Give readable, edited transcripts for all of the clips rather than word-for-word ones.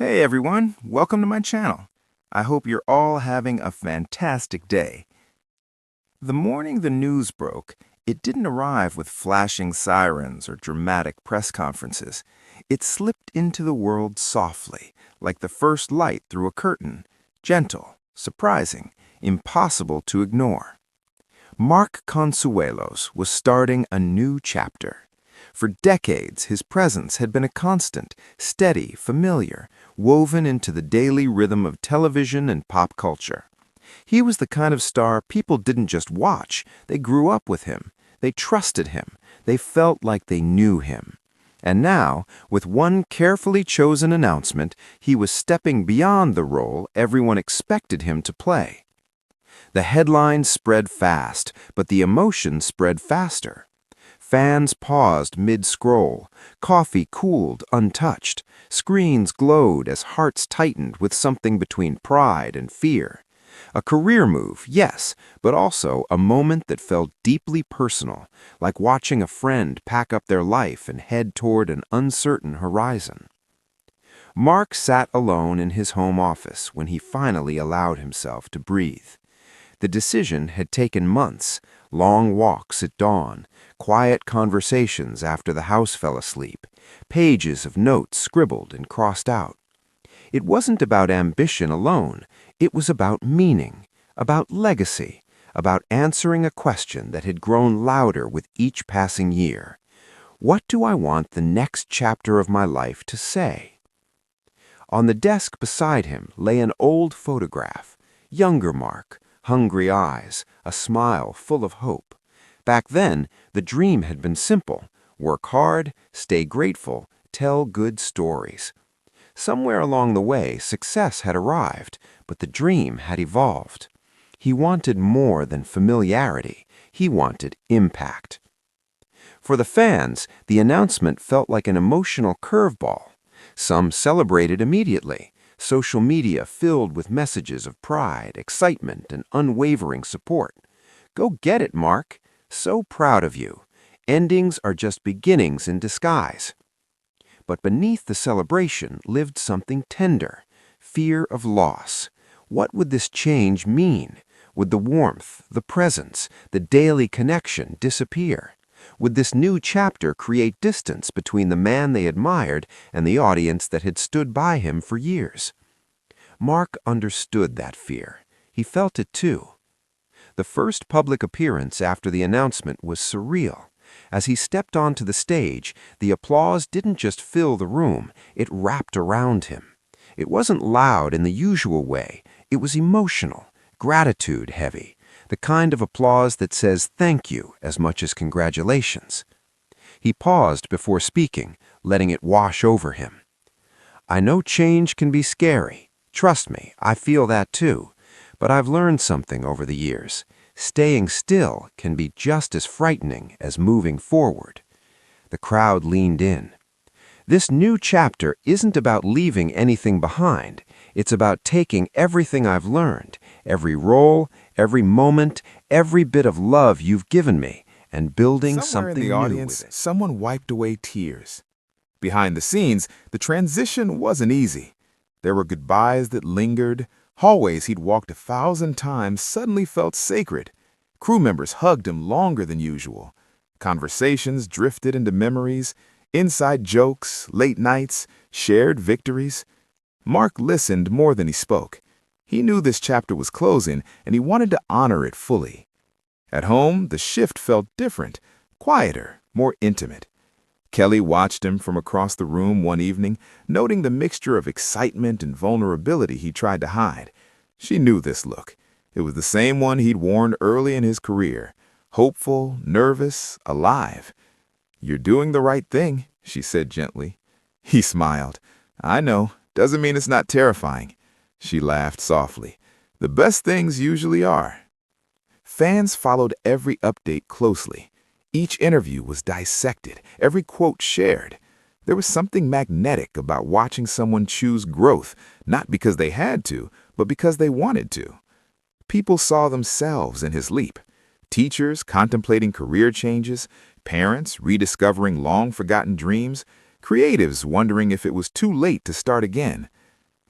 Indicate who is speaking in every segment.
Speaker 1: Hey everyone, welcome to my channel. I hope you're all having a fantastic day. The morning the news broke, it didn't arrive with flashing sirens or dramatic press conferences. It slipped into the world softly, like the first light through a curtain, gentle, surprising, impossible to ignore. Mark Consuelos was starting a new chapter. For decades, his presence had been a constant, steady, familiar, woven into the daily rhythm of television and pop culture. He was the kind of star people didn't just watch, they grew up with him, they trusted him, they felt like they knew him. And now, with one carefully chosen announcement, he was stepping beyond the role everyone expected him to play. The headlines spread fast, but the emotion spread faster. Fans paused mid-scroll, coffee cooled untouched, screens glowed as hearts tightened with something between pride and fear. A career move, yes, but also a moment that felt deeply personal, like watching a friend pack up their life and head toward an uncertain horizon. Mark sat alone in his home office when he finally allowed himself to breathe. The decision had taken months, long walks at dawn, quiet conversations after the house fell asleep, pages of notes scribbled and crossed out. It wasn't about ambition alone, it was about meaning, about legacy, about answering a question that had grown louder with each passing year. What do I want the next chapter of my life to say? On the desk beside him lay an old photograph, younger Mark, hungry eyes, a smile full of hope. Back then, the dream had been simple: work hard, stay grateful, tell good stories. Somewhere along the way, success had arrived, but the dream had evolved. He wanted more than familiarity. He wanted impact. For the fans, the announcement felt like an emotional curveball. Some celebrated immediately, social media filled with messages of pride, excitement, and unwavering support. "Go get it, Mark. So proud of you. Endings are just beginnings in disguise." But beneath the celebration lived something tender, fear of loss. What would this change mean? Would the warmth, the presence, the daily connection disappear? Would this new chapter create distance between the man they admired and the audience that had stood by him for years? Mark understood that fear. He felt it too. The first public appearance after the announcement was surreal. As he stepped onto the stage, the applause didn't just fill the room, it wrapped around him. It wasn't loud in the usual way, it was emotional, gratitude-heavy, the kind of applause that says thank you as much as congratulations. He paused before speaking, letting it wash over him. "I know change can be scary. Trust me, I feel that too. But I've learned something over the years. Staying still can be just as frightening as moving forward." The crowd leaned in. This new chapter isn't about leaving anything behind. It's about taking everything I've learned, every role, every moment, every bit of love you've given me, and building
Speaker 2: Somewhere in
Speaker 1: something
Speaker 2: the
Speaker 1: new
Speaker 2: audience,
Speaker 1: with it.
Speaker 2: someone wiped away tears. Behind the scenes, the transition wasn't easy. There were goodbyes that lingered. Hallways he'd walked 1,000 times suddenly felt sacred. Crew members hugged him longer than usual. Conversations drifted into memories, inside jokes, late nights, shared victories. Mark listened more than he spoke. He knew this chapter was closing, and he wanted to honor it fully. At home, the shift felt different, quieter, more intimate. Kelly watched him from across the room one evening, noting the mixture of excitement and vulnerability he tried to hide. She knew this look. It was the same one he'd worn early in his career, hopeful, nervous, alive. "You're doing the right thing," she said gently. He smiled. "I know. Doesn't mean it's not terrifying." She laughed softly. "The best things usually are." Fans followed every update closely. Each interview was dissected, every quote shared. There was something magnetic about watching someone choose growth, not because they had to, but because they wanted to. People saw themselves in his leap. Teachers contemplating career changes, parents rediscovering long-forgotten dreams, creatives wondering if it was too late to start again.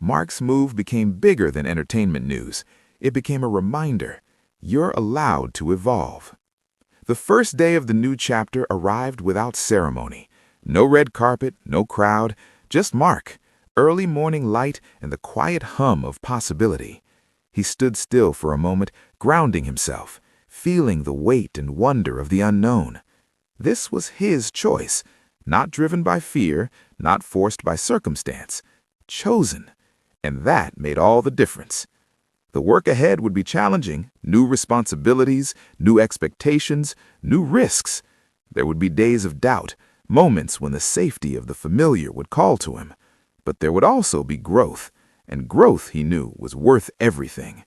Speaker 2: Mark's move became bigger than entertainment news. It became a reminder. You're allowed to evolve. The first day of the new chapter arrived without ceremony. No red carpet, no crowd, just Mark, early morning light, and the quiet hum of possibility. He stood still for a moment, grounding himself, feeling the weight and wonder of the unknown. This was his choice, not driven by fear, not forced by circumstance. Chosen. And that made all the difference. The work ahead would be challenging, new responsibilities, new expectations, new risks. There would be days of doubt, moments when the safety of the familiar would call to him. But there would also be growth, and growth, he knew, was worth everything.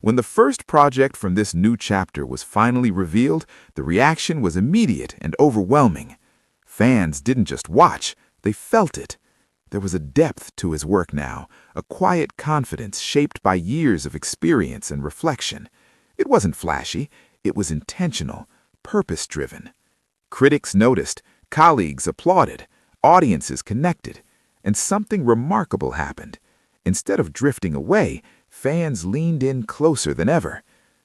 Speaker 2: When the first project from this new chapter was finally revealed, the reaction was immediate and overwhelming. Fans didn't just watch, they felt it. There was a depth to his work now, a quiet confidence shaped by years of experience and reflection. It wasn't flashy, it was intentional, purpose-driven. Critics noticed, colleagues applauded, audiences connected, and something remarkable happened. Instead of drifting away, fans leaned in closer than ever.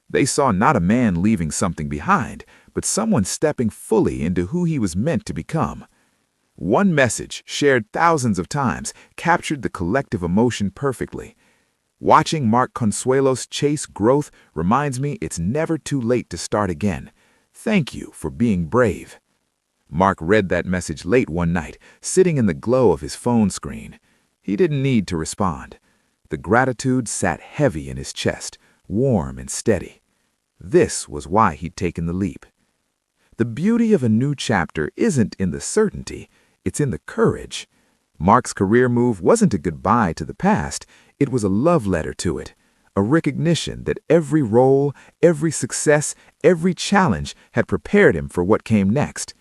Speaker 2: They saw not a man leaving something behind, but someone stepping fully into who he was meant to become. One message, shared thousands of times, captured the collective emotion perfectly. Watching Mark Consuelos chase growth reminds me it's never too late to start again. Thank you for being brave. Mark read that message late one night, sitting in the glow of his phone screen. He didn't need to respond. The gratitude sat heavy in his chest, warm and steady. This was why he'd taken the leap. The beauty of a new chapter isn't in the certainty, it's in the courage. Mark's career move wasn't a goodbye to the past, it was a love letter to it, a recognition that every role, every success, every challenge had prepared him for what came next.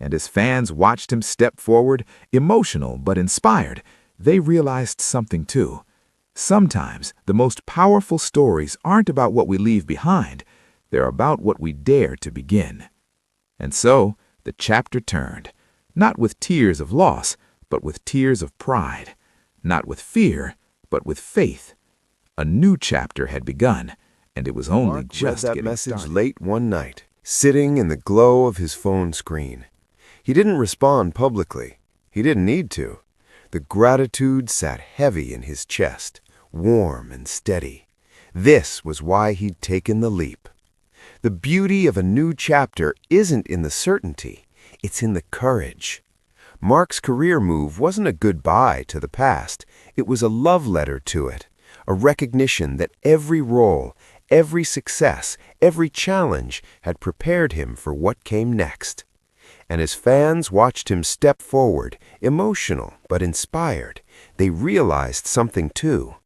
Speaker 2: And as fans watched him step forward, emotional but inspired, they realized something too. Sometimes the most powerful stories aren't about what we leave behind, they're about what we dare to begin. And so, the chapter turned, not with tears of loss, but with tears of pride, not with fear, but with faith. A new chapter had begun, and it was only
Speaker 1: Mark
Speaker 2: just
Speaker 1: read that
Speaker 2: getting
Speaker 1: message
Speaker 2: started.
Speaker 1: late one night, sitting in the glow of his phone screen. He didn't respond publicly. He didn't need to. The gratitude sat heavy in his chest, warm and steady. This was why he'd taken the leap. The beauty of a new chapter isn't in the certainty, it's in the courage. Mark's career move wasn't a goodbye to the past, it was a love letter to it, a recognition that every role, every success, every challenge had prepared him for what came next. And as fans watched him step forward, emotional but inspired, they realized something too.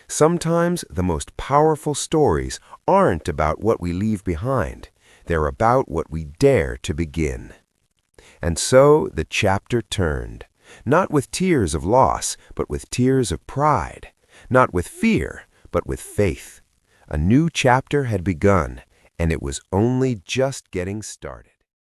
Speaker 1: Sometimes the most powerful stories aren't about what we leave behind. They're about what we dare to begin. And so the chapter turned, not with tears of loss, but with tears of pride, not with fear, but with faith. A new chapter had begun, and it was only just getting started.